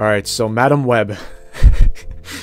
Alright, so Madam Web.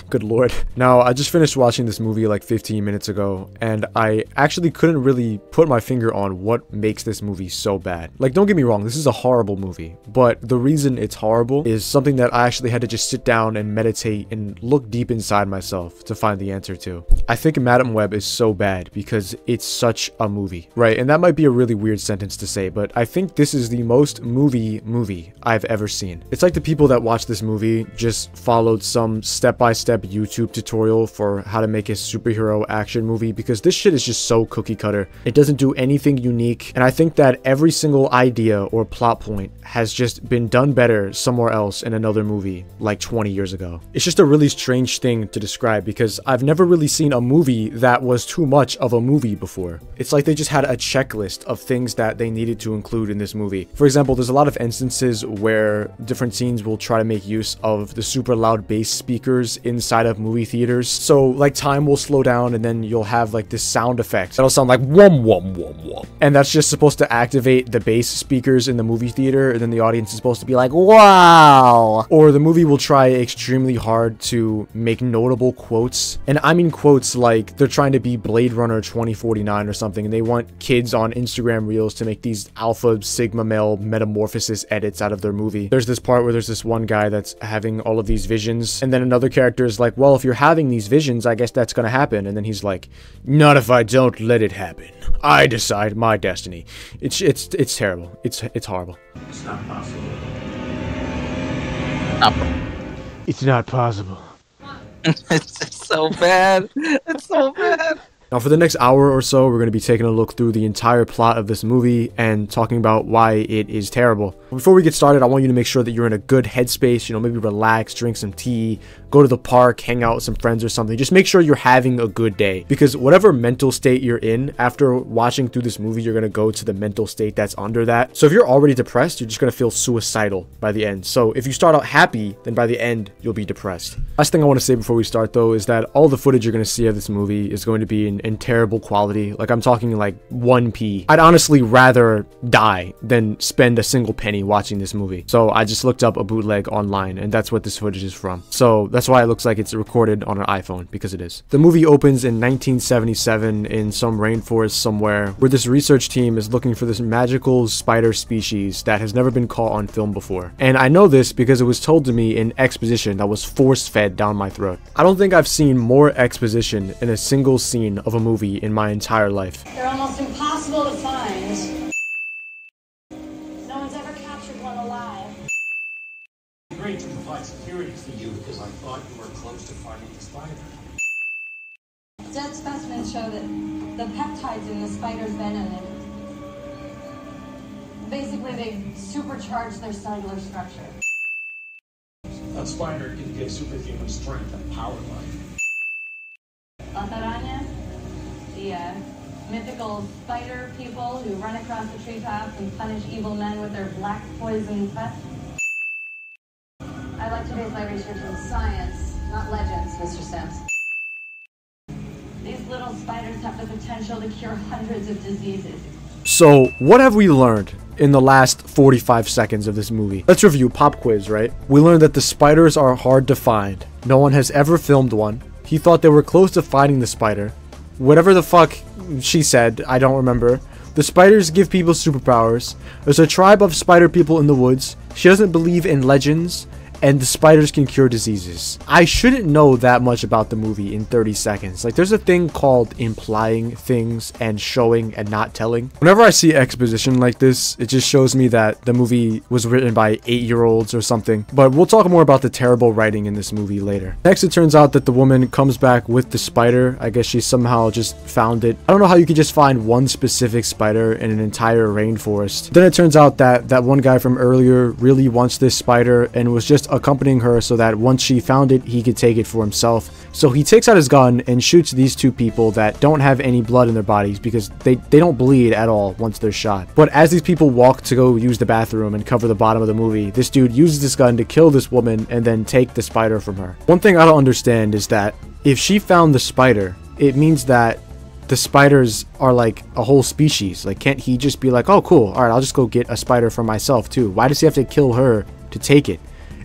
Good lord. Now, I just finished watching this movie like 15 minutes ago, and I actually couldn't really put my finger on what makes this movie so bad. Like, don't get me wrong, this is a horrible movie, but the reason it's horrible is something that I actually had to just sit down and meditate and look deep inside myself to find the answer to. I think Madam Web is so bad because it's such a movie, right? And that might be a really weird sentence to say, but I think this is the most movie I've ever seen. It's like the people that watch this movie just followed some step-by-step YouTube tutorial for how to make a superhero action movie, because this shit is just so cookie cutter. It doesn't do anything unique, and I think that every single idea or plot point has just been done better somewhere else in another movie like 20 years ago. It's just a really strange thing to describe because I've never really seen a movie that was too much of a movie before. It's like they just had a checklist of things that they needed to include in this movie. For example, there's a lot of instances where different scenes will try to make use of the super loud bass speakers inside of movie theaters. So like time will slow down and then you'll have like this sound effect that'll sound like whum whum whum whum, and that's just supposed to activate the bass speakers in the movie theater, and then the audience is supposed to be like, wow. Or the movie will try extremely hard to make notable quotes, and I mean quotes like they're trying to be Blade Runner 2049 or something, and they want kids on Instagram reels to make these alpha sigma male metamorphosis edits out of their movie. There's this part where there's this one guy that's having all of these visions, and then another character is like, well, if you're having these visions, I guess that's gonna happen. And then he's like, not if I don't let it happen. I decide my destiny. It's terrible. It's horrible. It's not possible. It's not possible. It's so bad. It's so bad. Now, for the next hour or so, we're going to be taking a look through the entire plot of this movie and talking about why it is terrible. Before we get started, I want you to make sure that you're in a good headspace, you know, maybe relax, drink some tea, go to the park, hang out with some friends or something. Just make sure you're having a good day, because whatever mental state you're in, after watching through this movie, you're going to go to the mental state that's under that. So if you're already depressed, you're just going to feel suicidal by the end. So if you start out happy, then by the end, you'll be depressed. Last thing I want to say before we start, though, is that all the footage you're going to see of this movie is going to be in terrible quality. Like, I'm talking like 1p. I'd honestly rather die than spend a single penny watching this movie. So I just looked up a bootleg online, and that's what this footage is from. So that's why it looks like it's recorded on an iPhone, because it is. The movie opens in 1977 in some rainforest somewhere, where this research team is looking for this magical spider species that has never been caught on film before. And I know this because it was told to me in exposition that was force-fed down my throat. I don't think I've seen more exposition in a single scene of a movie in my entire life. They're almost impossible to find. No one's ever captured one alive. Great to provide security for you because I thought you were close to finding the spider. Dead specimens show that the peptides in the spider's venom, basically they supercharge their cellular structure. That spider can give superhuman strength and power life. Las arañas, the mythical spider people who run across the treetops and punish evil men with their black poison breath. I like to base my research on science, not legends, Mr. Sims. These little spiders have the potential to cure hundreds of diseases. So, what have we learned in the last 45 seconds of this movie? Let's review. Pop quiz, right? We learned that the spiders are hard to find. No one has ever filmed one. He thought they were close to finding the spider. Whatever the fuck she said, I don't remember. The spiders give people superpowers. There's a tribe of spider people in the woods. She doesn't believe in legends. And the spiders can cure diseases. I shouldn't know that much about the movie in 30 seconds. Like, there's a thing called implying things and showing and not telling. Whenever I see exposition like this, it just shows me that the movie was written by 8-year-olds or something. But we'll talk more about the terrible writing in this movie later. Next, it turns out that the woman comes back with the spider. I guess she somehow just found it. I don't know how you could just find one specific spider in an entire rainforest. Then it turns out that that one guy from earlier really wants this spider and was just accompanying her so that once she found it, he could take it for himself. So he takes out his gun and shoots these two people that don't have any blood in their bodies because they don't bleed at all once they're shot. But as these people walk to go use the bathroom and cover the bottom of the movie, this dude uses this gun to kill this woman and then take the spider from her. One thing I don't understand is that if she found the spider, it means that the spiders are like a whole species. Like, can't he just be like, oh cool, alright, I'll just go get a spider for myself too? Why does he have to kill her to take it?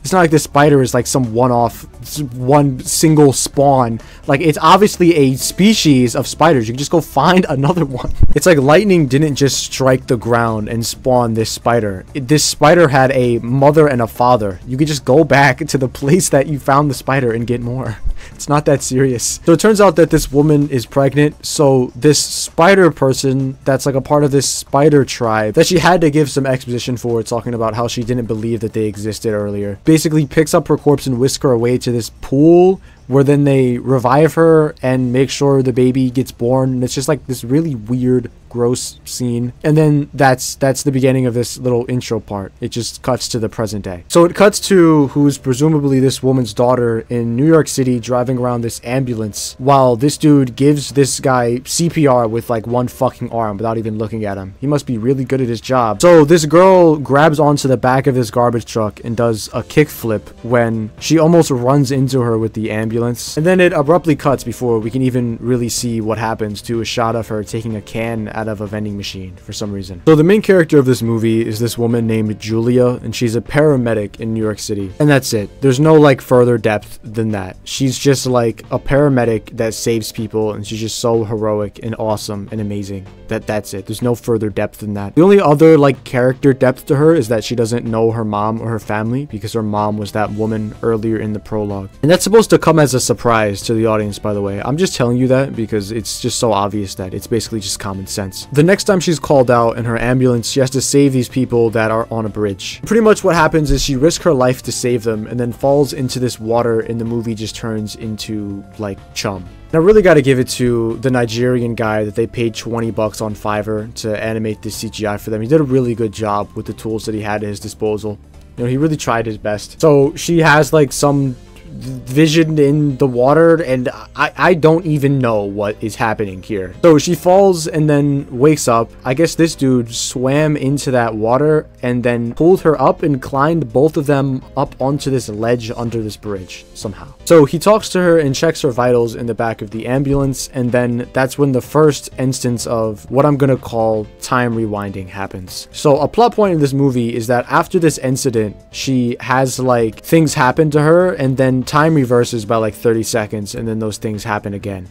It's not like this spider is like some one-off, one single spawn. Like, it's obviously a species of spiders. You can just go find another one. It's like lightning didn't just strike the ground and spawn this spider. This spider had a mother and a father. You could just go back to the place that you found the spider and get more. It's not that serious. So it turns out that this woman is pregnant. So this spider person that's like a part of this spider tribe that she had to give some exposition for, talking about how she didn't believe that they existed earlier, basically picks up her corpse and whisks her away to this pool where then they revive her and make sure the baby gets born. And it's just like this really weird, gross scene. And then that's the beginning of this little intro part. It just cuts to the present day. So it cuts to who's presumably this woman's daughter in New York City driving around this ambulance while this dude gives this guy CPR with like one fucking arm without even looking at him. He must be really good at his job. So this girl grabs onto the back of this garbage truck and does a kickflip when she almost runs into her with the ambulance. And then it abruptly cuts before we can even really see what happens to a shot of her taking a can out of a vending machine for some reason. So the main character of this movie is this woman named Julia, and she's a paramedic in New York City. And that's it. There's no like further depth than that. She's just like a paramedic that saves people, and she's just so heroic and awesome and amazing. That's it. There's no further depth than that. The only other like character depth to her is that she doesn't know her mom or her family because her mom was that woman earlier in the prologue. And that's supposed to come as a surprise to the audience, by the way. I'm just telling you that because it's just so obvious that it's basically just common sense. The next time she's called out in her ambulance, she has to save these people that are on a bridge. Pretty much what happens is she risks her life to save them and then falls into this water, and the movie just turns into like chum. And I really got to give it to the Nigerian guy that they paid 20 bucks on Fiverr to animate this CGI for them. He did a really good job with the tools that he had at his disposal. You know, he really tried his best. So she has like some vision in the water, and I don't even know what is happening here. So she falls and then wakes up. I guess this dude swam into that water and then pulled her up and climbed both of them up onto this ledge under this bridge somehow. So he talks to her and checks her vitals in the back of the ambulance, and then that's when the first instance of what I'm gonna call time rewinding happens. So a plot point in this movie is that after this incident, she has like things happen to her, and then time reverses by like 30 seconds, and then those things happen again.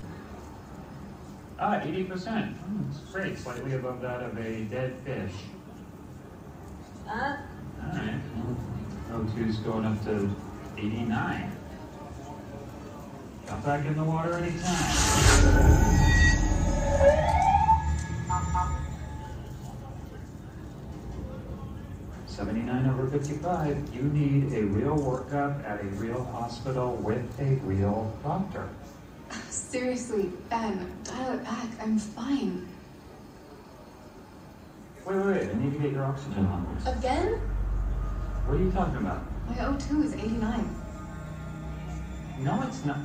80%. That's great. Slightly above that of a dead fish. Alright. O2's going up to 89. Jump back in the water anytime. 79/55. You need a real workup at a real hospital with a real doctor. Seriously, Ben, dial it back. I'm fine. Wait. I need to get your oxygen levels. Again? What are you talking about? My O2 is 89. No, it's not.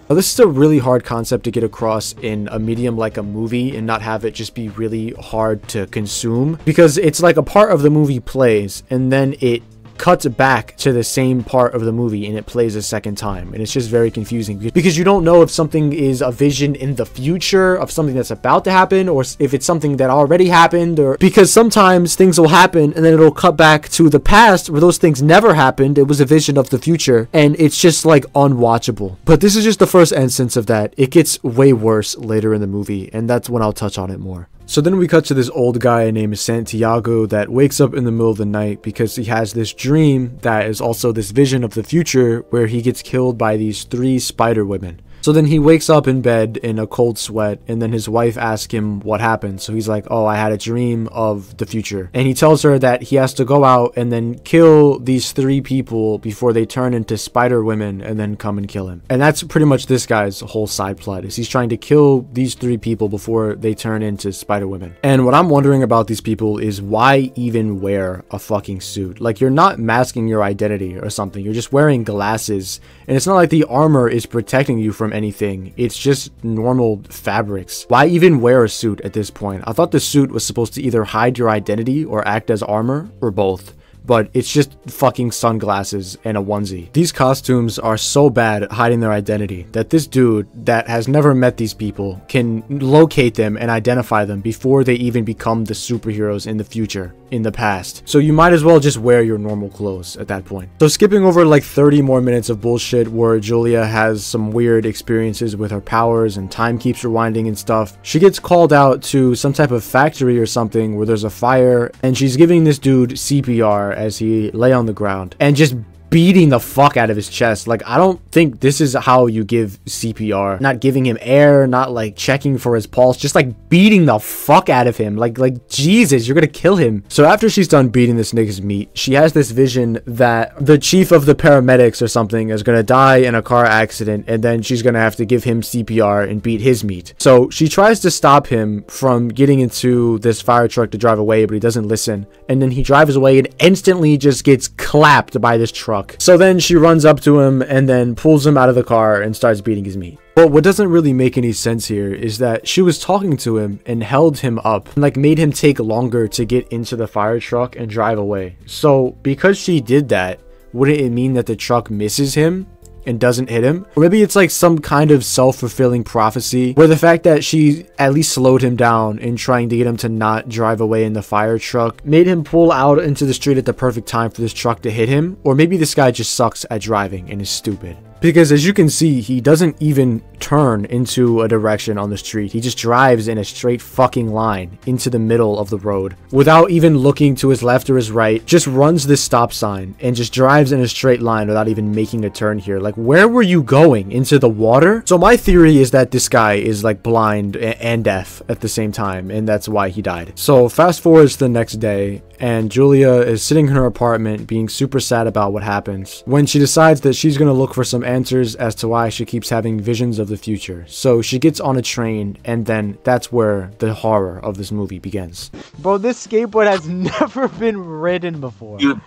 Now, this is a really hard concept to get across in a medium like a movie and not have it just be really hard to consume, because it's like a part of the movie plays and then it cuts back to the same part of the movie and it plays a second time, and it's just very confusing because you don't know if something is a vision in the future of something that's about to happen, or if it's something that already happened, or because sometimes things will happen and then it'll cut back to the past where those things never happened. It was a vision of the future, and it's just like unwatchable. But this is just the first instance of that. It gets way worse later in the movie, and that's when I'll touch on it more. So then we cut to this old guy named Santiago that wakes up in the middle of the night because he has this dream that is also this vision of the future where he gets killed by these 3 spider women. So then he wakes up in bed in a cold sweat, and then his wife asks him what happened. So he's like, oh, I had a dream of the future. And he tells her that he has to go out and then kill these 3 people before they turn into spider women and then come and kill him. And that's pretty much this guy's whole side plot, is he's trying to kill these 3 people before they turn into spider women. And what I'm wondering about these people is why even wear a fucking suit? Like, you're not masking your identity or something. You're just wearing glasses, and it's not like the armor is protecting you from anything. It's just normal fabrics. Why even wear a suit at this point? I thought the suit was supposed to either hide your identity or act as armor, or both. but it's just fucking sunglasses and a onesie. These costumes are so bad at hiding their identity that this dude that has never met these people can locate them and identify them before they even become the superheroes in the future, in the past. So you might as well just wear your normal clothes at that point. So skipping over like 30 more minutes of bullshit where Julia has some weird experiences with her powers and time keeps rewinding and stuff, she gets called out to some type of factory or something where there's a fire, and she's giving this dude CPR as he lay on the ground and just beating the fuck out of his chest. Like, I don't think this is how you give CPR. Not giving him air, not like checking for his pulse, just like beating the fuck out of him. Like Jesus, you're gonna kill him. So after she's done beating this nigga's meat, she has this vision that the chief of the paramedics or something is gonna die in a car accident, and then she's gonna have to give him CPR and beat his meat. So she tries to stop him from getting into this fire truck to drive away, but he doesn't listen, and then he drives away and instantly just gets clapped by this truck. So then she runs up to him and then pulls him out of the car and starts beating his meat. But what doesn't really make any sense here is that she was talking to him and held him up and like made him take longer to get into the fire truck and drive away. So because she did that, wouldn't it mean that the truck misses him and doesn't hit him? Or maybe it's like some kind of self-fulfilling prophecy where the fact that she at least slowed him down in trying to get him to not drive away in the fire truck made him pull out into the street at the perfect time for this truck to hit him. Or maybe this guy just sucks at driving and is stupid. Because as you can see, he doesn't even turn into a direction on the street. He just drives in a straight fucking line into the middle of the road without even looking to his left or his right. Just runs this stop sign and just drives in a straight line without even making a turn here. Like, where were you going? Into the water? So my theory is that this guy is like blind and deaf at the same time, and that's why he died. So fast forward to the next day, and Julia is sitting in her apartment being super sad about what happens when she decides that she's gonna look for some answers as to why she keeps having visions of the future. So she gets on a train, and then that's where the horror of this movie begins. Bro, this skateboard has never been ridden before. You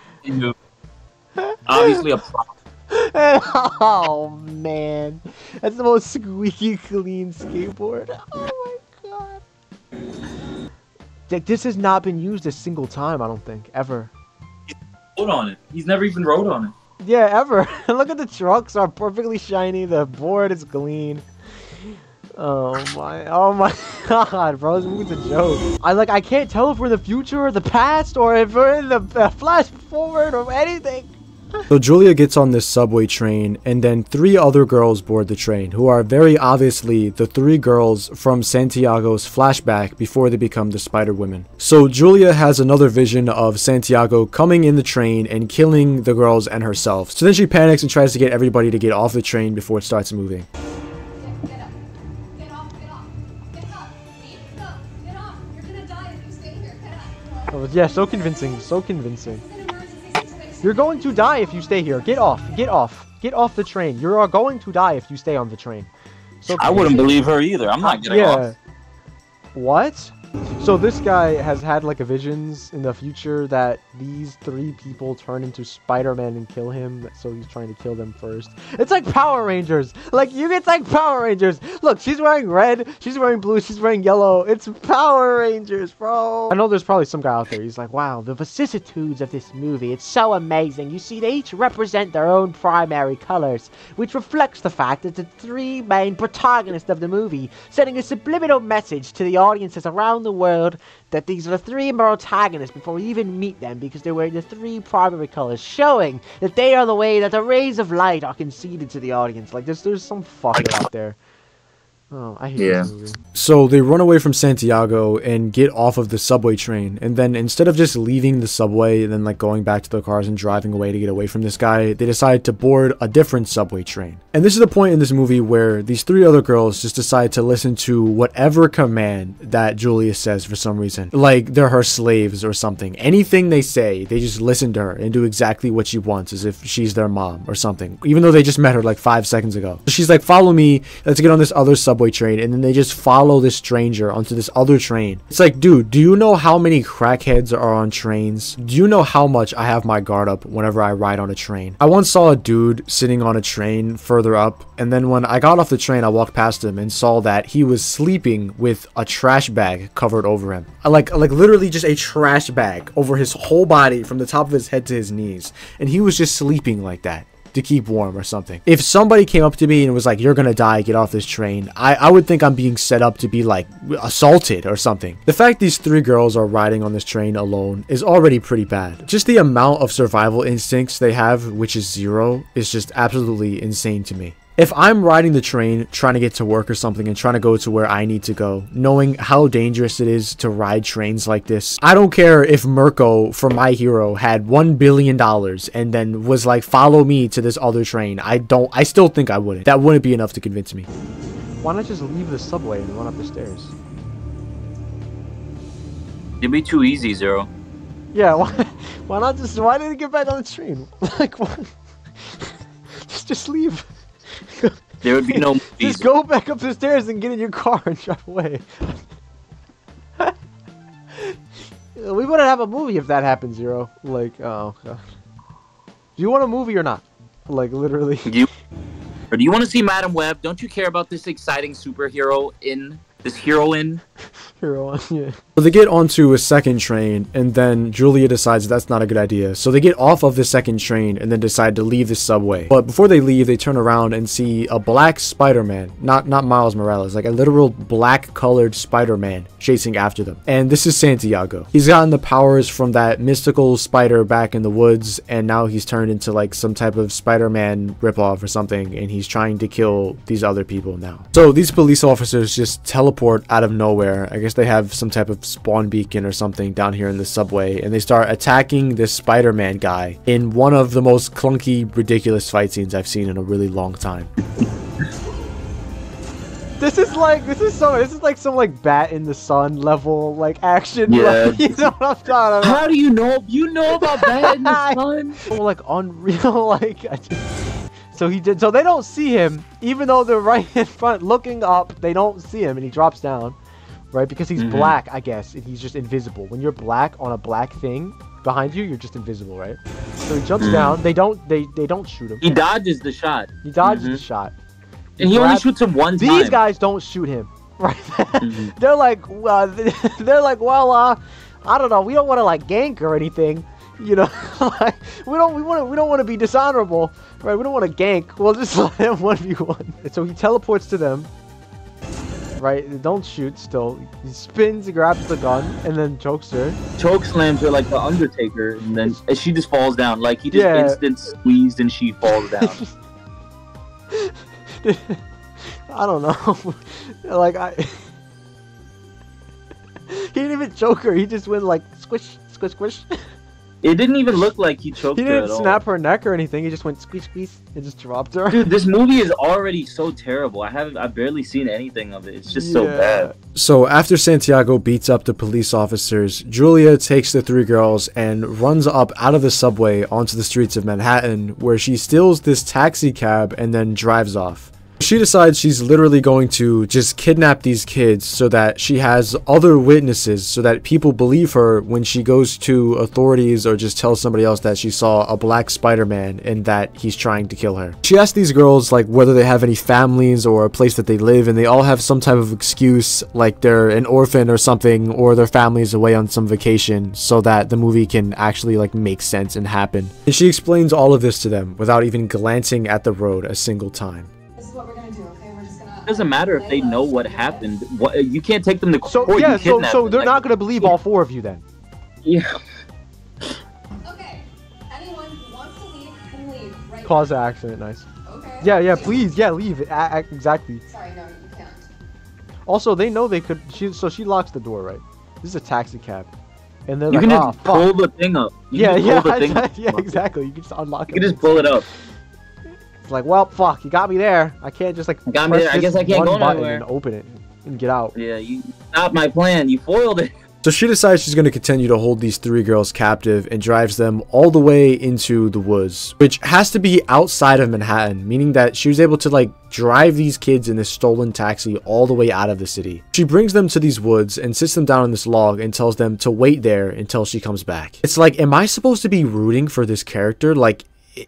obviously a prop. Oh man, that's the most squeaky clean skateboard. Oh my god. Like, this has not been used a single time, I don't think, ever. Rode on it. He's never even rode on it. Yeah, ever. Look at the trucks are perfectly shiny. The board is clean. Oh my god, bro, this movie's a joke. I can't tell if we're in the future or the past, or if we're in the flash forward or anything. So Julia gets on this subway train, and then 3 other girls board the train, who are very obviously the 3 girls from Santiago's flashback before they become the Spider Women. So Julia has another vision of Santiago coming in the train and killing the girls and herself. So then she panics and tries to get everybody to get off the train before it starts moving. Get up. Get off. Get off. Get up. Get off. You're gonna die if you stay here. Get up. Oh, yeah, so convincing, so convincing. You're going to die if you stay here. Get off. Get off. Get off the train. You are going to die if you stay on the train. So I wouldn't believe her either. I'm not getting off. What? So this guy has had like a visions in the future that these 3 people turn into Spider-Man and kill him, so he's trying to kill them first. It's like Power Rangers! Like, it's like Power Rangers! Look, she's wearing red, she's wearing blue, she's wearing yellow. It's Power Rangers, bro! I know there's probably some guy out there, he's like, wow, the vicissitudes of this movie, it's so amazing. You see, they each represent their own primary colors, which reflects the fact that the 3 main protagonists of the movie, sending a subliminal message to the audiences around the world that these are the 3 protagonists before we even meet them, because they're wearing the 3 primary colors, showing that they are the way that the rays of light are conceded to the audience. Like, there's some fucker out there. Oh, I hate this movie. So they run away from Santiago and get off of the subway train, and then instead of just leaving the subway and then like going back to their cars and driving away to get away from this guy, they decide to board a different subway train. And this is the point in this movie where these 3 other girls just decide to listen to whatever command that Julia says for some reason. Like they're her slaves or something. Anything they say, they just listen to her and do exactly what she wants, as if she's their mom or something, even though they just met her like 5 seconds ago. She's like, follow me, let's get on this other subway subway train, and then they just follow this stranger onto this other train. It's like, dude, do you know how many crackheads are on trains? Do you know how much I have my guard up whenever I ride on a train? I once saw a dude sitting on a train further up, and then when I got off the train, I walked past him and saw that he was sleeping with a trash bag covered over him. Like literally just a trash bag over his whole body from the top of his head to his knees, and he was just sleeping like that to keep warm or something. If somebody came up to me and was like, you're gonna die, get off this train, I would think I'm being set up to be like assaulted or something. The fact these 3 girls are riding on this train alone is already pretty bad. Just the amount of survival instincts they have, which is 0, is just absolutely insane to me. If I'm riding the train, trying to get to work or something and trying to go to where I need to go, knowing how dangerous it is to ride trains like this, I don't care if Mirko from My Hero had $1 billion and then was like, follow me to this other train. I still think I wouldn't. That wouldn't be enough to convince me. Why not just leave the subway and run up the stairs? It'd be too easy, Zero. Yeah, why not just, why didn't he get back on the train? Like, what? Just leave. There would be no movies. Just go back up the stairs and get in your car and drive away. We wouldn't have a movie if that happened, Zero. Like, oh god. Do you want a movie or not? Like, literally. Or do you want to see Madam Web? Don't you care about this exciting superhero this heroine? Hero, yeah. So they get onto a second train, and then Julia decides that's not a good idea. So they get off of the second train and then decide to leave the subway. But before they leave, they turn around and see a black Spider-Man, not Miles Morales, like a literal black colored Spider-Man chasing after them. And this is Santiago. He's gotten the powers from that mystical spider back in the woods, and now he's turned into like some type of Spider-Man ripoff or something, and he's trying to kill these other people now. So these police officers just teleport out of nowhere. I guess they have some type of spawn beacon or something down here in the subway, and they start attacking this Spider-Man guy in one of the most clunky, ridiculous fight scenes I've seen in a really long time. This is like some like Bat in the Sun level like action. Yeah. Like, you know what I'm talking about? How do you know? You know about Bat in the Sun? So, like unreal, like so he did. So they don't see him, even though they're right in front, looking up. They don't see him, and he drops down, right? Because he's black, I guess, and he's just invisible. When you're black on a black thing behind you, you're just invisible, right? So he jumps down. They don't shoot him. He dodges the shot. He dodges the shot. And he only shoots him one time. These guys don't shoot him, right? They're like, well, I don't know. We don't want to like gank or anything, you know. Like, we don't want to be dishonorable, right? We don't want to gank. We'll just let him 1v1. And so he teleports to them, right? They don't shoot. Still, he spins, he grabs the gun, and then chokes her. Choke slams her like the Undertaker, and then she just falls down. Like he just instant squeezed and she falls down. I don't know. Like he didn't even choke her. He just went like squish, squish, squish. It didn't even look like he choked her at all. He didn't snap her neck or anything. He just went squeeze, squeeze, and just dropped her. Dude, this movie is already so terrible. I've barely seen anything of it. It's just so bad. So after Santiago beats up the police officers, Julia takes the 3 girls and runs up out of the subway onto the streets of Manhattan, where she steals this taxi cab and then drives off. She decides she's literally going to just kidnap these kids so that she has other witnesses, so that people believe her when she goes to authorities or just tells somebody else that she saw a black Spider-Man and that he's trying to kill her. She asks these girls like whether they have any families or a place that they live, and they all have some type of excuse, like they're an orphan or something, or their family's away on some vacation, so that the movie can actually like make sense and happen. And she explains all of this to them without even glancing at the road a single time. This is what we're gonna do, okay? We're just gonna. It doesn't matter if they know what happened. You can't take them to court. So yeah, so they're not gonna believe all 4 of you then. Yeah. Okay. Anyone who wants to leave can leave right Cause an accident, nice. Okay. Yeah, please, leave. Exactly. Sorry, no, you can't. Also, they know they could. So she locks the door, right? This is a taxi cab, and they're You like, can oh, just pull the thing up. Yeah, exactly. You can just unlock it. You can just pull it up. It's like, well, fuck, you got me there. I can't just like Got me there. I guess I can't go button nowhere. and open it and get out. Yeah, you stopped my plan. You foiled it. So she decides she's going to continue to hold these 3 girls captive and drives them all the way into the woods, which has to be outside of Manhattan, meaning that she was able to like drive these kids in this stolen taxi all the way out of the city. She brings them to these woods and sits them down on this log and tells them to wait there until she comes back. It's like, am I supposed to be rooting for this character? Like,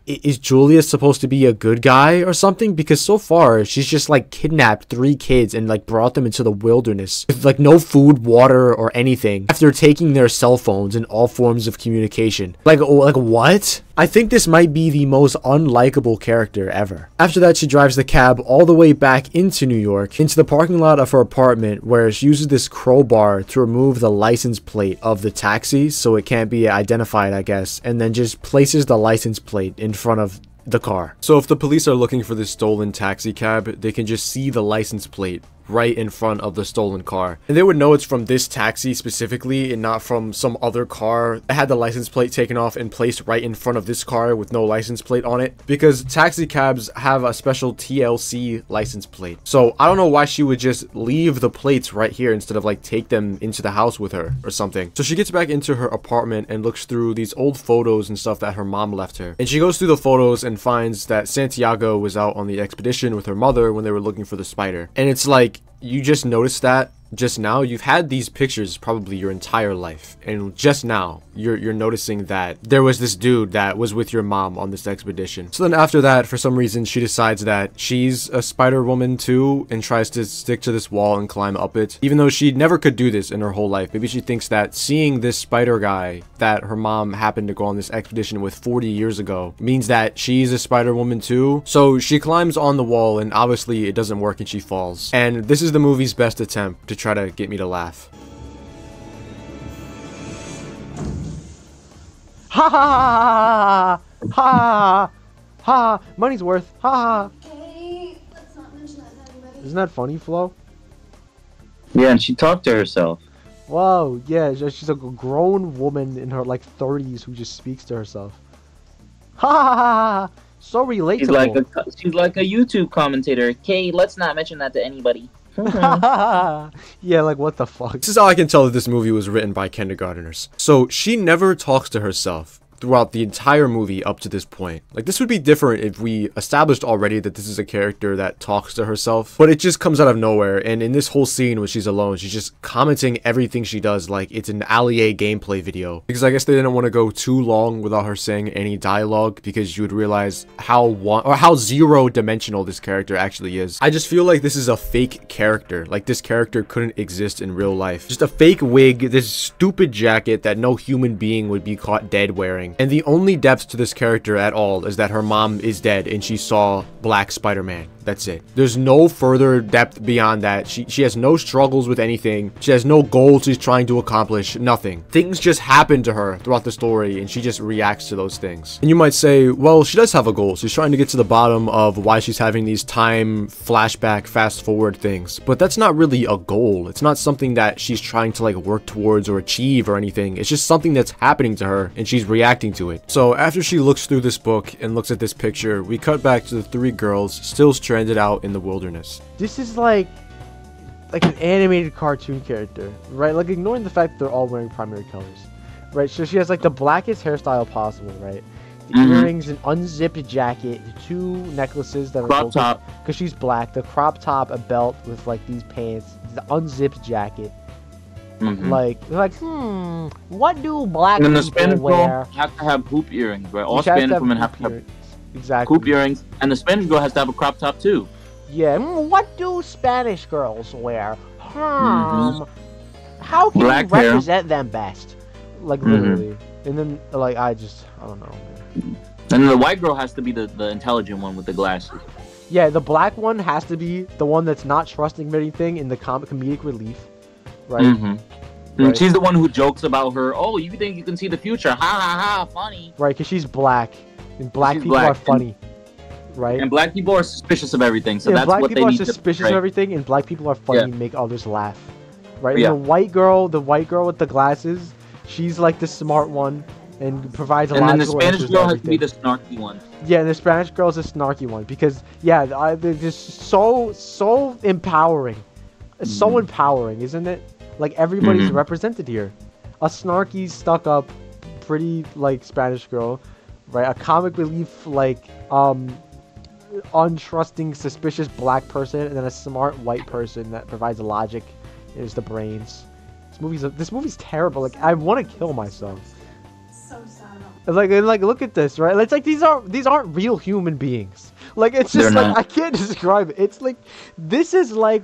is Julia supposed to be a good guy or something? Because so far she's just like kidnapped 3 kids and like brought them into the wilderness with like no food, water, or anything after taking their cell phones and all forms of communication. Like what? I think this might be the most unlikable character ever. After that, she drives the cab all the way back into New York, into the parking lot of her apartment, where she uses this crowbar to remove the license plate of the taxi so it can't be identified, I guess, and then just places the license plate in front of the car. So if the police are looking for this stolen taxi cab, they can just see the license plate right in front of the stolen car, and they would know it's from this taxi specifically and not from some other car that had the license plate taken off and placed right in front of this car with no license plate on it, because taxi cabs have a special TLC license plate. So I don't know why she would just leave the plates right here instead of like take them into the house with her or something. So she gets back into her apartment and looks through these old photos and stuff that her mom left her, and she goes through the photos and finds that Santiago was out on the expedition with her mother when they were looking for the spider. And it's like, you just noticed that just now? You've had these pictures probably your entire life, and just now you're noticing that there was this dude that was with your mom on this expedition. So then after that, for some reason, she decides that she's a spider woman too and tries to stick to this wall and climb up it, even though she never could do this in her whole life. Maybe she thinks that seeing this spider guy that her mom happened to go on this expedition with 40 years ago means that she's a spider woman too. So she climbs on the wall, and obviously it doesn't work and she falls. And this is the movie's best attempt to try to get me to laugh. Ha ha ha ha ha! Money's worth. Ha ha! Okay, let's not mention that to anybody. Isn't that funny, Flo? Yeah, and she talked to herself. Whoa, yeah, she's a grown woman in her like 30s who just speaks to herself. Ha ha ha ha! So relatable. She's like a YouTube commentator. Okay, let's not mention that to anybody. Yeah, like what the fuck? This is how I can tell that this movie was written by kindergarteners. So she never talks to herself throughout the entire movie up to this point. Like, this would be different if we established already that this is a character that talks to herself, but it just comes out of nowhere. And in this whole scene where she's alone, she's just commenting everything she does like it's an Allier gameplay video, because I guess they didn't want to go too long without her saying any dialogue, because you would realize how zero-dimensional this character actually is. I just feel like this is a fake character. Like, this character couldn't exist in real life. Just a fake wig, this stupid jacket that no human being would be caught dead wearing. And the only depth to this character at all is that her mom is dead and she saw Black Spider-Man. That's it. There's no further depth beyond that. She has no struggles with anything. She has no goals she's trying to accomplish. Nothing. Things just happen to her throughout the story, and she just reacts to those things. And you might say, well, she does have a goal. She's trying to get to the bottom of why she's having these time flashback, fast forward things. But that's not really a goal. It's not something that she's trying to like work towards or achieve or anything. It's just something that's happening to her, and she's reacting to it. So after she looks through this book and looks at this picture, we cut back to the 3 girls still stranded out in the wilderness. This is like an animated cartoon character, right? Like, ignoring the fact that they're all wearing primary colors, right? So she has like the blackest hairstyle possible, right? The earrings, an unzipped jacket, 2 necklaces that are crop top because she's black. The crop top, a belt with like these pants, the unzipped jacket. Like, what do black and the people Spanish wear? girl have to have hoop earrings, right? All Spanish women have to have exactly hoop earrings, and the Spanish girl has to have a crop top too. Yeah, what do Spanish girls wear? How can Black you hair. represent them best? Like, literally. And then, like, I don't know, man. And the white girl has to be the intelligent one with the glasses. Yeah, the black one has to be the one that's not trusting of anything in the comedic relief, right? Right. She's the one who jokes about her, oh, you think you can see the future? Ha ha ha, funny. Right, because she's black, and black people are funny, right? And black people are suspicious of everything, so yeah, that's black what they people are need to suspicious right? of everything, and black people are funny and make others laugh, right? Yeah. And the white girl with the glasses, she's like the smart one and provides a lot of And then the Spanish girl has to be the snarky one. Yeah, and the Spanish girl is a snarky one because they're just so empowering. It's so empowering, isn't it? Like everybody's represented here. A snarky, stuck-up, pretty like Spanish girl, right? A comic relief like untrusting, suspicious black person, and then a smart white person that provides logic. Is the brains. This movie's terrible. Like I want to kill myself. So sad. Like look at this, right? It's like these aren't real human beings. Like it's just like I can't describe it. It's like this is like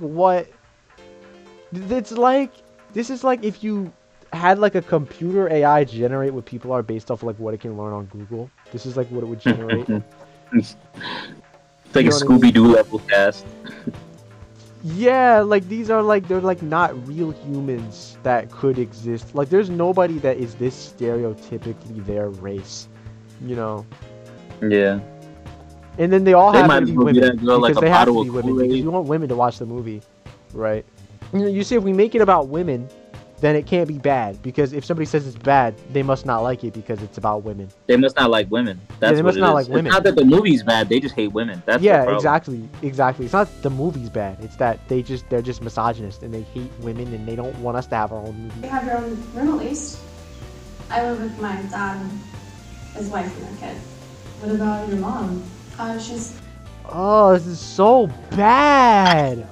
if you had like a computer AI generate what people are based off like what it can learn on Google. This is like what it would generate. It's like a Scooby-Doo level cast. Yeah, like these are like they're like not real humans that could exist. Like there's nobody that is this stereotypically their race, you know. Yeah. And then they all have to might be as well be women that girl, because like, a they have to bottle be of women Kool-Aid. because you want women to watch the movie, right? You see, if we make it about women, then it can't be bad because if somebody says it's bad, they must not like it because it's about women. They must not like women. That's they what must it not is. like women. It's not that the movie's bad. They just hate women. That's the problem. exactly. It's not the movie's bad. It's that they're just misogynist and they hate women and they don't want us to have our own movie. You have your own room at least. I live with my dad and his wife and their kid. What about your mom? She's... Oh, this is so bad.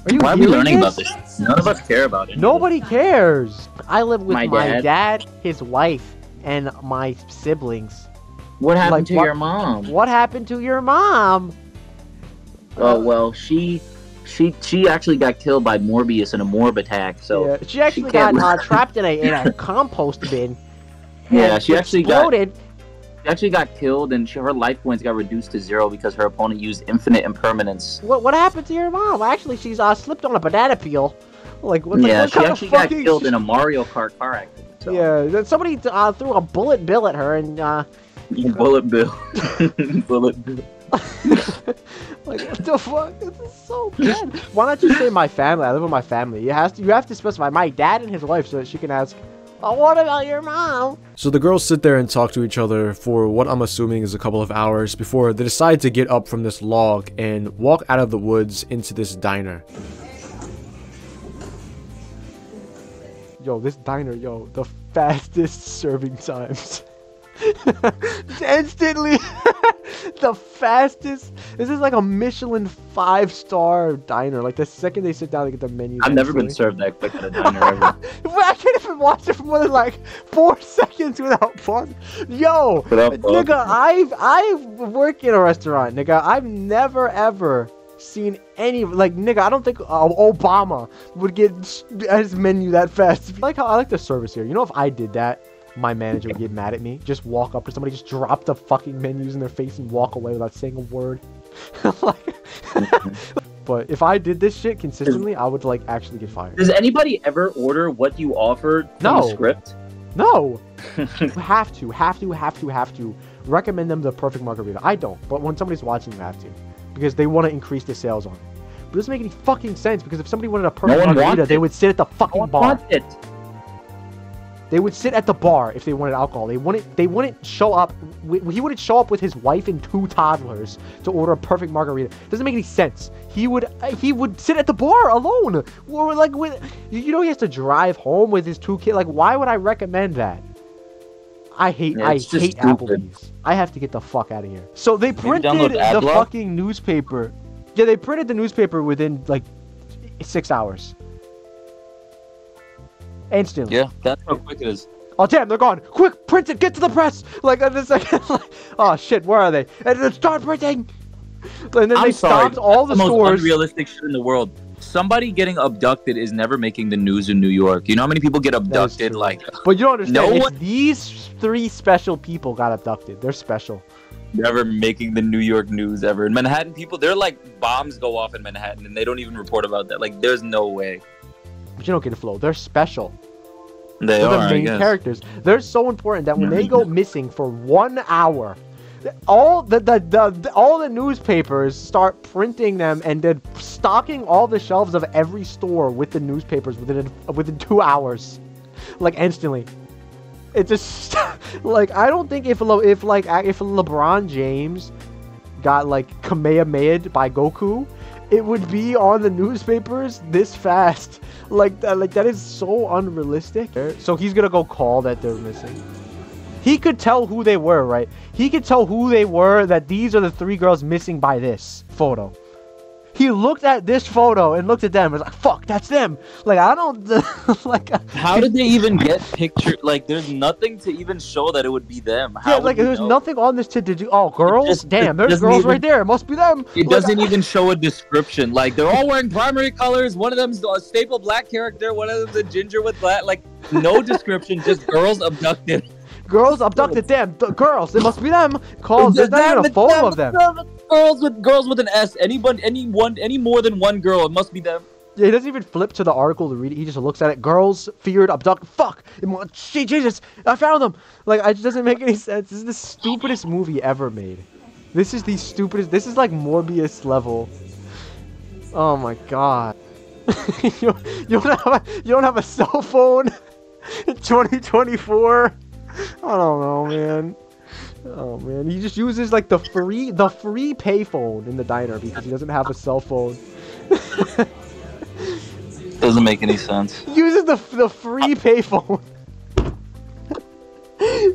Are you Why are we hearing learning about this? this? None of us care about it. Nobody cares. I live with My my dad. dad, his wife, and my siblings. What happened Like, to what- your mom? What happened to your mom? Oh well, she actually got killed by Morbius in a morb attack. So Yeah, she actually can't- got trapped in a compost bin. Yeah, and she actually got- exploded. she actually got killed, and her life points got reduced to 0 because her opponent used infinite impermanence. What happened to your mom? Actually, she's slipped on a banana peel. Like what? Yeah, what she kind of actually got fucking killed in a Mario Kart car accident. So. Yeah, then somebody threw a bullet bill at her and Bullet Bill. Bullet Bill. like what the fuck? This is so bad. Why not just say my family? I live with my family. You have to specify my dad and his wife so that she can ask, oh, what about your mom? So the girls sit there and talk to each other for what I'm assuming is a couple of hours before they decide to get up from this log and walk out of the woods into this diner. Yo, this diner, the fastest serving times. Instantly, the fastest. This is like a Michelin 5-star diner. Like the second they sit down, they get the menu. I've never been served that quick at a diner ever. I can't even watch it for more than like 4 seconds without pausing. Yo, nigga, I've worked in a restaurant, nigga. I've never ever seen any nigga. I don't think Obama would get his menu that fast. I like the service here. You know, if I did that, my manager would get mad at me. Just walk up to somebody, just drop the fucking menus in their face and walk away without saying a word. But if I did this shit consistently, I would actually get fired. Does anybody ever order what you offered from No. the script? No. You have to recommend them the perfect margarita. I don't, but when somebody's watching, you have to, because they want to increase the sales on it. But it doesn't make any fucking sense, because if somebody wanted a perfect one margarita, wants they it. would sit at the fucking No one bar. wants it. They would sit at the bar if they wanted alcohol. They wouldn't show up. He wouldn't show up with his wife and 2 toddlers to order a perfect margarita. Doesn't make any sense. He would sit at the bar alone. Or he has to drive home with his 2 kids. Like, why would I recommend that? I hate stupid. Applebee's. I have to get the fuck out of here. So they printed download the AdBlock? fucking newspaper. Yeah, they printed the newspaper within 6 hours. Instantly. Yeah, that's how quick it is. Oh damn, they're gone! Quick, print it! Get to the press! In a second, oh shit, where are they? And then start printing! And then they stopped all the That's the most stores. unrealistic shit in the world. Somebody getting abducted is never making the news in New York. You know how many people get abducted? true. But you don't understand, No it's one- these 3 special people got abducted. They're special. Never making the New York news ever. In Manhattan, people, they're like, bombs go off in Manhattan and they don't even report about that. Like, there's no way. But you don't get the flow. They're special. They They're are, the I main guess. characters. They're so important that when they go missing for 1 hour, all the newspapers start printing them and then stocking all the shelves of every store with the newspapers within 2 hours, instantly. It just I don't think if LeBron James got Kamehameha'd by Goku, it would be on the newspapers this fast. Like that is so unrealistic. So he's gonna go call that they're missing. He could tell who they were, right? He could tell who they were, that these are the 3 girls missing by this photo. He looked at this photo and looked at them and was like, fuck, that's them. Like, I don't, like... How did they even get pictured? Like, there's nothing to even show that it would be them. How yeah, like, there's nothing on this to do. Oh, girls? Damn, there's girls right there. It must be them. It doesn't even show a description. Like, they're all wearing primary colors. One of them's a staple black character. One of them's a ginger with black. Like, no description, just girls abducted. Girls abducted them. Girls, it must be them. Calls. There's not even a photo of them. Girls with an S. Any more than one girl, it must be them. Yeah, he doesn't even flip to the article to read it. He just looks at it. Girls feared abduct. Fuck. Jesus, I found them. Like, it just doesn't make any sense. This is the stupidest movie ever made. This is the stupidest. This is like Morbius level. Oh my god. you don't have a cell phone in 2024. I don't know, man. Oh man, he just uses like the free payphone in the diner because he doesn't have a cell phone. Doesn't make any sense. He uses the free payphone.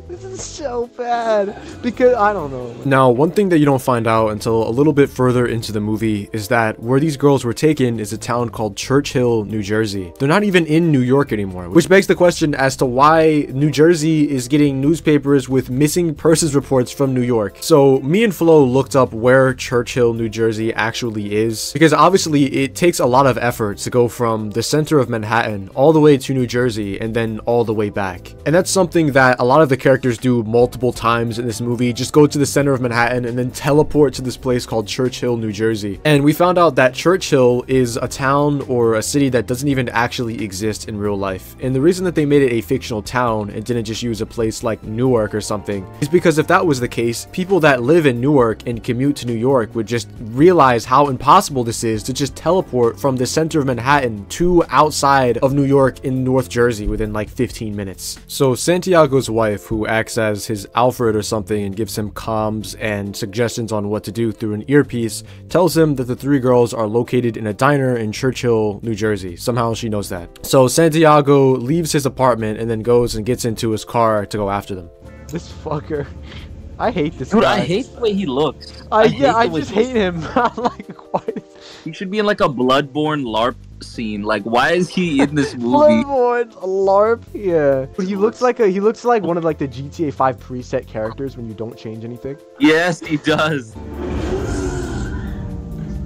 This is so bad because I don't know. Now, one thing that you don't find out until a little bit further into the movie is that where these girls were taken is a town called Churchill, New Jersey. They're not even in New York anymore, which begs the question as to why New Jersey is getting newspapers with missing persons reports from New York. So me and Flo looked up where Churchill, New Jersey actually is, because obviously it takes a lot of effort to go from the center of Manhattan all the way to New Jersey and then all the way back. And that's something that a lot of the characters do multiple times in this movie. Just go to the center of Manhattan and then teleport to this place called Churchill, New Jersey. And we found out that Churchill is a town or a city that doesn't even actually exist in real life. And the reason that they made it a fictional town and didn't just use a place like Newark or something is because if that was the case, people that live in Newark and commute to New York would just realize how impossible this is to just teleport from the center of Manhattan to outside of New York in North Jersey within like 15 minutes. So Santiago's wife, who acts as his Alfred or something and gives him comms and suggestions on what to do through an earpiece, tells him that the 3 girls are located in a diner in Churchill, New Jersey. Somehow she knows that. So Santiago leaves his apartment and then goes and gets into his car to go after them. This fucker. I hate this Dude, guy. I hate the way he looks. I just hate him. Like, why he should be in like a Bloodborne LARP scene. Like, why is he in this movie? Bloodborne LARP, yeah. He looks like one of like the GTA 5 preset characters when you don't change anything. Yes, he does.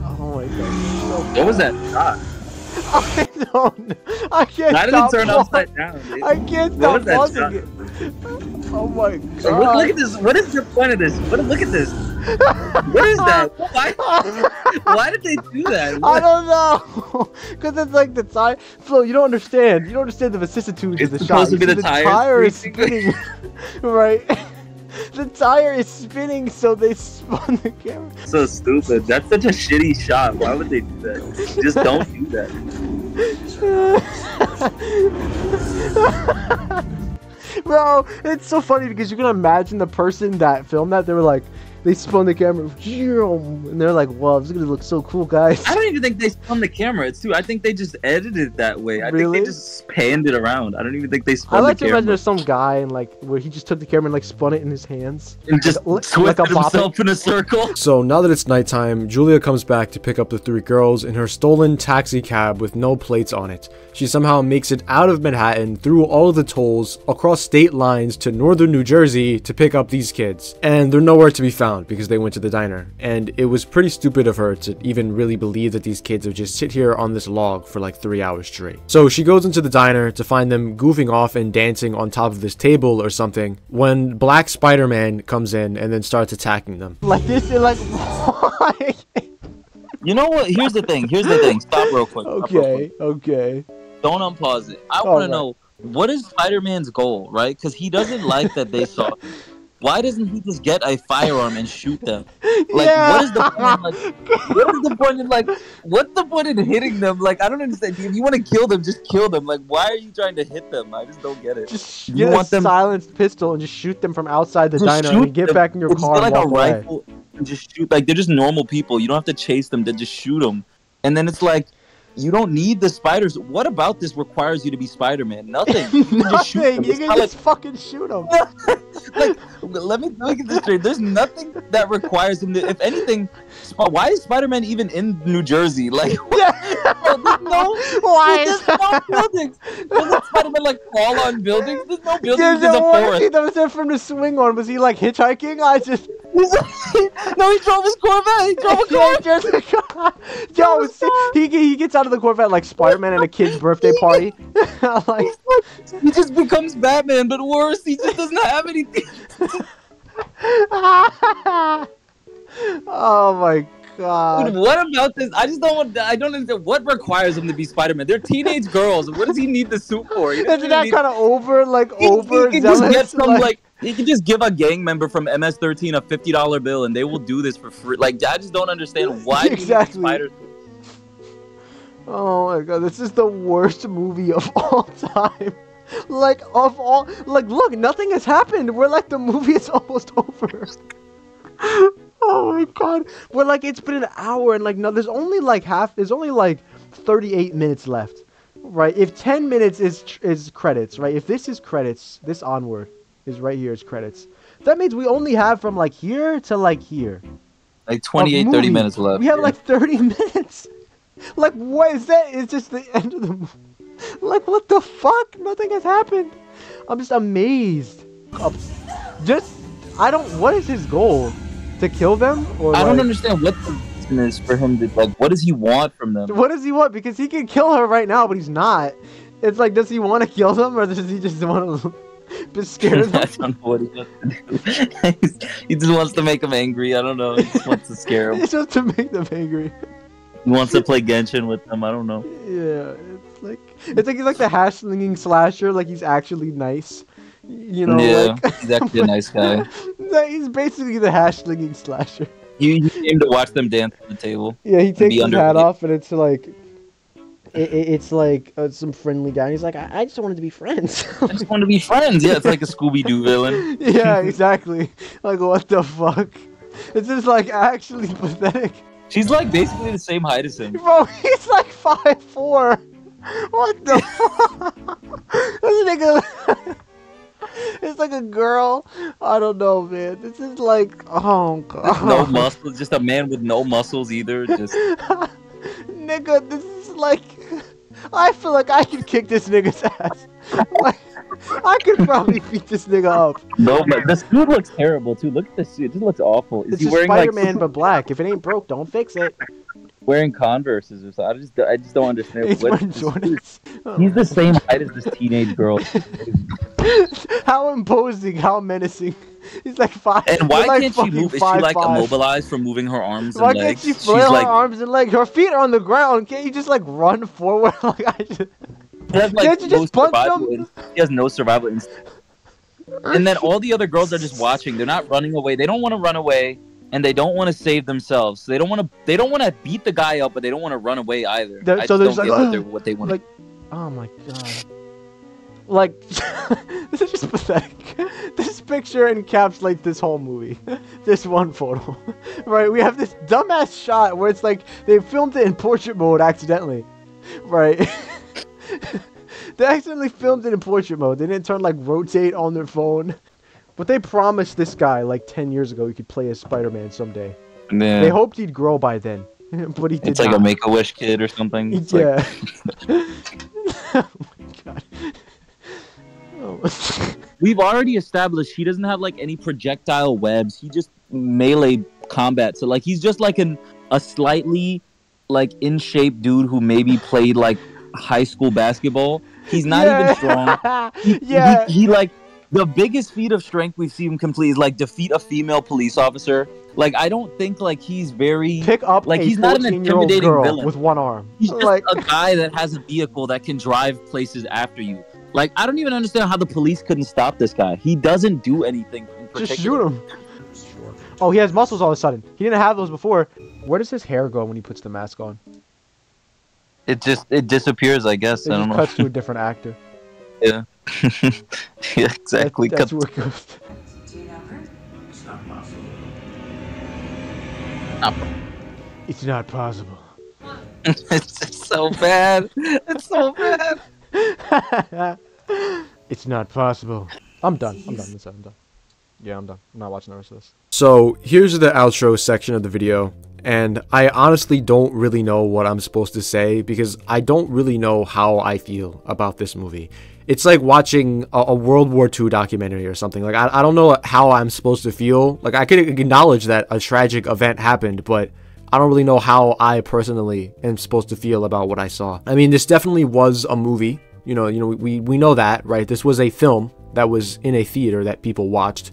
Oh my god. What was that shot? I don't know. I can't Why did stop it turn upside down, dude? I can't stop pausing it. Oh my god. Look at this. What is the point of this? Look at this. What is that? Why did they do that? I don't know. Because it's like the tire. Flo, you don't understand. You don't understand the vicissitudes of the shot. It's supposed to be the tire is spinning. Right? The tire is spinning, so they spun the camera. So stupid. That's such a shitty shot. Why would they do that? Just don't do that. Bro, it's so funny because you can imagine the person that filmed that. They were like, they spun the camera, and they're like, "Wow, this is gonna look so cool, guys." I don't even think they spun the camera. I think they just edited it that way. I think they just panned it around. I don't even think they spun the camera. I like to imagine there's some guy and like where he just took the camera and like spun it in his hands and just twisted himself in a circle. So now that it's nighttime, Julia comes back to pick up the 3 girls in her stolen taxi cab with no plates on it. She somehow makes it out of Manhattan through all of the tolls across state lines to northern New Jersey to pick up these kids, and they're nowhere to be found because they went to the diner. And it was pretty stupid of her to even really believe that these kids would just sit here on this log for like 3 hours straight. So she goes into the diner to find them goofing off and dancing on top of this table or something when Black Spider-Man comes in and then starts attacking them. Like this is like why? You know what? Here's the thing. Stop real quick. Okay. Don't unpause it. I want to know, what is Spider-Man's goal, right? Because he doesn't like that they saw. Why doesn't he just get a firearm and shoot them? Like, what is the point? What's the point in hitting them? Like, I don't understand. If you want to kill them, just kill them. Like, why are you trying to hit them? I just don't get it. Just get a silenced pistol and just shoot them from outside the diner and get back in your car and walk away. Rifle and just shoot. Like, they're just normal people. You don't have to chase them. Just shoot them. And then it's like, you don't need the spiders. What about this requires you to be Spider-Man? Nothing. You can just shoot Nothing. them. You It's can not just like, fucking shoot him. like, let me get this straight. There's nothing that requires him to. If anything, why is Spider-Man even in New Jersey? Like, bro, there's no. Why There's is no buildings. Doesn't Spider-Man like fall on buildings? There's no buildings. There's There's a one forest. scene that was there for him to swing on. Was he like hitchhiking? I just. No, he drove his Corvette. He drove a Yeah, car. just a car. Yo, he gets out of the Corvette like Spider-Man at a kid's birthday party. Like, He just becomes Batman, but worse. He just doesn't have anything. oh my god. Dude, what about this? I don't understand what requires him to be Spider-Man. They're teenage girls. What does he need the suit for? He Isn't that kind of over he can just get zealous? some like he can just give a gang member from MS-13 a $50 bill and they will do this for free. Like, I just don't understand why Exactly. you need spiders. Oh my god, this is the worst movie of all time. Like, of all, like, look, nothing has happened. We're like, the movie is almost over. Oh my god. We're like, it's been an hour and like, no, there's only like 38 minutes left. Right? If 10 minutes is credits, right? If this is credits, this onward is right here is credits. That means we only have from like here to like here. Like 28, 30 minutes left. We have like 30 minutes. Like, what is that? It's just the end of the movie. Like, what the fuck? Nothing has happened. I'm just amazed. What is his goal? To kill them? Or I like, don't understand what the reason is for him to, like, what does he want from them? What does he want? Because he can kill her right now, but he's not. It's like, does he want to kill them, or does he just want to be scared of them? I don't know what he wants to do. He just wants to make them angry. I don't know. He just wants to scare them. It's just to make them angry. He wants to play Genshin with them. I don't know. Yeah, it's like he's like the hash-slinging slasher. Like, he's actually nice. You know, yeah, like, he's actually a nice guy. He's basically the hash-slinging slasher. You came to watch them dance on the table. Yeah, he takes his under hat it. off, and it's like, it's like some friendly guy. And he's like, I just wanted to be friends. I just want to be friends. Yeah, it's like a Scooby-Doo villain. Yeah, exactly. Like, what the fuck? It's just like actually pathetic. She's like basically the same height as him. Bro, he's like 5'4". What the fuck? This nigga. It's like a girl. I don't know, man. This is like, oh god. No muscles, just a man with no muscles either. Just nigga, this is like, I feel like I could kick this nigga's ass. Like, I could probably beat this nigga up. no, but the suit looks terrible too. Look at the suit; it just looks awful. Is It's he just wearing Spider-Man, like but black. If it ain't broke, don't fix it. wearing Converses or something? I just don't understand. He's what wearing Jordans. He's the same height as this teenage girl. How imposing, how menacing. He's like 5. And why he's like can't she fucking move? Is she like 5'5". immobilized from moving her arms Why and can't legs? she flail She's her like, arms and legs? Her feet are on the ground. Can't you just like run forward? Like, I just... She has, like, Can't you just punch survival them? instinct. She has no survival instinct. And then all the other girls are just watching. They're not running away. They don't want to run away, and they don't want to save themselves. So they don't want to beat the guy up, but they don't want to run away either. They're- I so just they're don't just get like, what they want. like, oh my god. Like, this is just pathetic. This picture encapsulates this whole movie. This one photo. Right, we have this dumbass shot where it's like, they filmed it in portrait mode accidentally. Right. They accidentally filmed it in portrait mode. They didn't turn like rotate on their phone. But they promised this guy like 10 years ago he could play as Spider-Man someday. Yeah. They hoped he'd grow by then. But he did It's like not. a Make-A-Wish kid or something. It's Yeah. Like... Oh my god. Oh. We've already established he doesn't have like any projectile webs. He just melee combat. So like he's just like a slightly like in shape dude who maybe played like high school basketball. He's not even strong. Yeah. He like the biggest feat of strength we've seen him complete is like defeat a female police officer. Like I don't think like he's very Pick up like a he's not an 14-year-old intimidating girl villain. with one arm. He's just like a guy that has a vehicle that can drive places after you. Like, I don't even understand how the police couldn't stop this guy. He doesn't do anything in particular. just shoot him. Oh, he has muscles all of a sudden. He didn't have those before. Where does his hair go when he puts the mask on? It disappears, I guess. It I don't just know. cuts to a different actor. Yeah. Yeah, exactly. That's where it goes. It's not possible. It's not possible. Come on. It's just so bad. It's so bad. It's not possible. I'm done. I'm done. I'm done. Yeah, I'm done. I'm not watching the rest of this. So here's the outro section of the video, and I honestly don't really know what I'm supposed to say because I don't really know how I feel about this movie. It's like watching a World War II documentary or something. Like, I don't know how I'm supposed to feel. Like, I could acknowledge that a tragic event happened, but I don't really know how I personally am supposed to feel about what I saw. I mean, this definitely was a movie. You know, we know that, right? This was a film that was in a theater that people watched.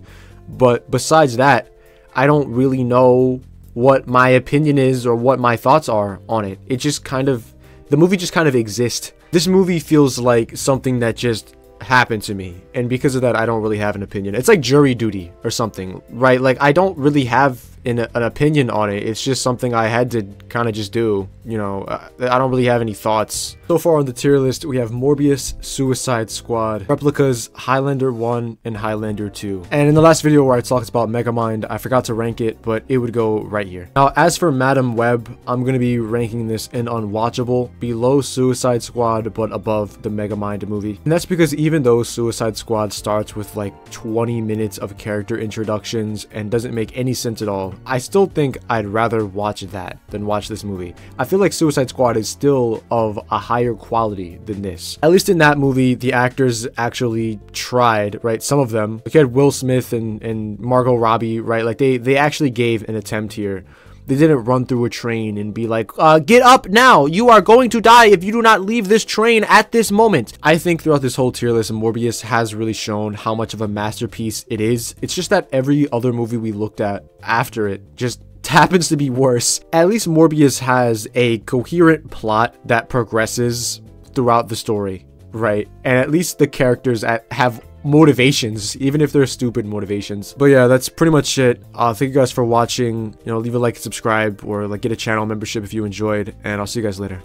But besides that, I don't really know what my opinion is or what my thoughts are on it. It just kind of, the movie just kind of exists. This movie feels like something that just happened to me, and because of that, I don't really have an opinion. It's like jury duty or something, right? Like, I don't really have an opinion on it. It's just something I had to kind of just do, you know. I don't really have any thoughts. So far on the tier list, we have Morbius, Suicide Squad, Replicas, Highlander 1, and Highlander 2. And in the last video where I talked about Megamind, I forgot to rank it, but it would go right here. Now, as for Madam Web, I'm going to be ranking this in unwatchable, below Suicide Squad, but above the Megamind movie. And that's because even though Suicide Squad starts with like 20 minutes of character introductions and doesn't make any sense at all, I still think I'd rather watch that than watch this movie. I feel like Suicide Squad is still of a higher quality than this. At least in that movie, the actors actually tried, right? Some of them. Like, you had Will Smith and Margot Robbie, right? Like, they actually gave an attempt here. They didn't run through a train and be like, get up now! You are going to die if you do not leave this train at this moment! I think throughout this whole tier list, Morbius has really shown how much of a masterpiece it is. It's just that every other movie we looked at after it just happens to be worse. At least Morbius has a coherent plot that progresses throughout the story, right? And at least the characters have motivations, even if they're stupid motivations. But yeah, that's pretty much it. Thank you guys for watching. You know, leave a like and subscribe, or like get a channel membership if you enjoyed, and I'll see you guys later.